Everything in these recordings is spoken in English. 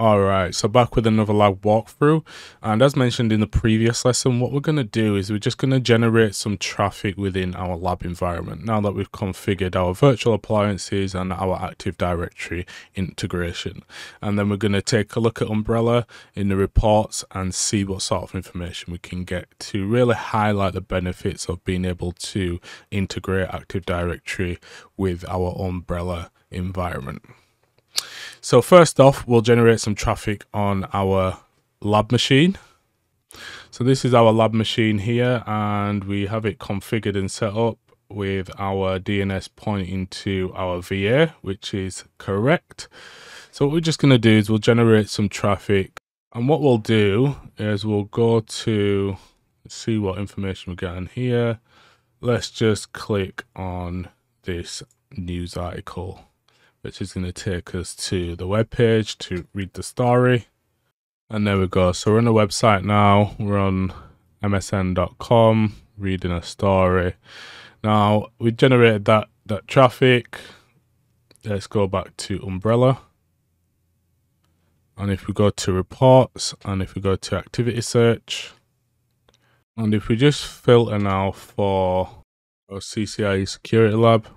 Alright, so back with another lab walkthrough, and as mentioned in the previous lesson, what we're going to do is we're just going to generate some traffic within our lab environment now that we've configured our virtual appliances and our Active Directory integration. And then we're going to take a look at Umbrella in the reports and see what sort of information we can get to really highlight the benefits of being able to integrate Active Directory with our Umbrella environment. So first off, we'll generate some traffic on our lab machine. So this is our lab machine here, and we have it configured and set up with our DNS pointing to our VA, which is correct. So what we're just going to do is we'll generate some traffic, and what we'll do is we'll go to see what information we get in here. Let's just click on this news article, which is going to take us to the web page to read the story. And there we go. So we're on the website now. We're on msn.com reading a story. Now we generated that traffic. Let's go back to Umbrella. And if we go to reports, and if we go to activity search, and if we just filter now for our CCIE security lab,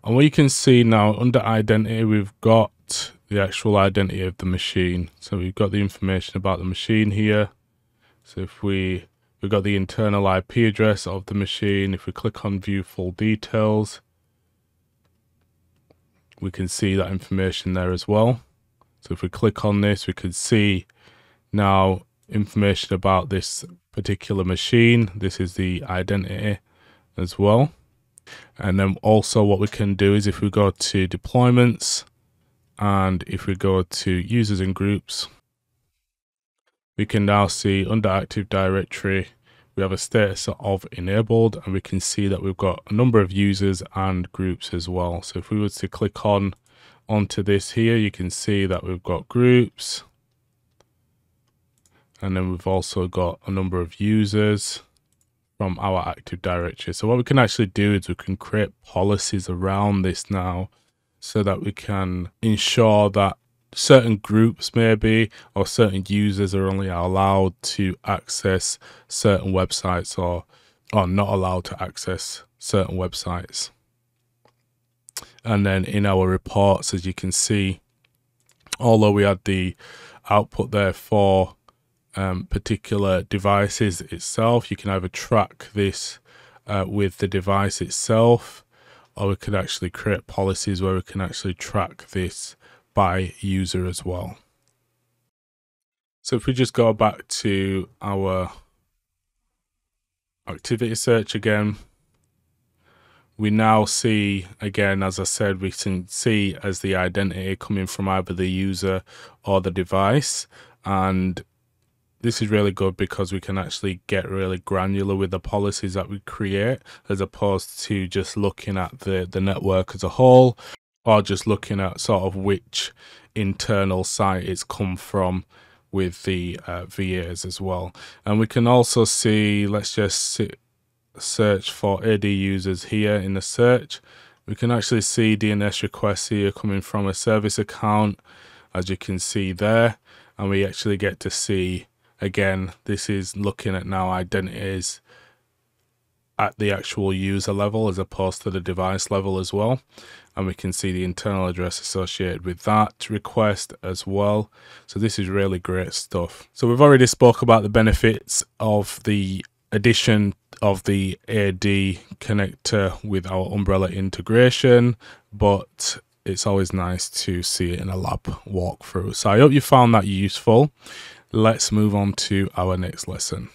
and what you can see now under identity, we've got the actual identity of the machine. So we've got the information about the machine here. So if we've got the internal IP address of the machine. If we click on view full details, we can see that information there as well. So if we click on this, we can see now information about this particular machine. This is the identity as well. And then also what we can do is if we go to deployments and if we go to users and groups, we can now see under Active Directory, we have a status of enabled, and we can see that we've got a number of users and groups as well. So if we were to click onto this here, you can see that we've got groups, and then we've also got a number of users from our Active Directory. So what we can actually do is we can create policies around this now so that we can ensure that certain groups maybe or certain users are only allowed to access certain websites or not allowed to access certain websites. And then in our reports, as you can see, although we had the output there for particular devices itself, you can either track this with the device itself, or we could actually create policies where we can actually track this by user as well. So if we just go back to our activity search again, we now see, again, as I said, we can see as the identity coming from either the user or the device. And this is really good because we can actually get really granular with the policies that we create, as opposed to just looking at the network as a whole, or just looking at sort of which internal site it's come from with the VAs as well. And we can also see, let's just search for AD users here in the search. We can actually see DNS requests here coming from a service account, as you can see there. And we actually get to see, again, this is looking at now identities at the actual user level as opposed to the device level as well. And we can see the internal address associated with that request as well. So this is really great stuff. So we've already spoke about the benefits of the addition of the AD connector with our Umbrella integration, but it's always nice to see it in a lab walkthrough. So I hope you found that useful. Let's move on to our next lesson.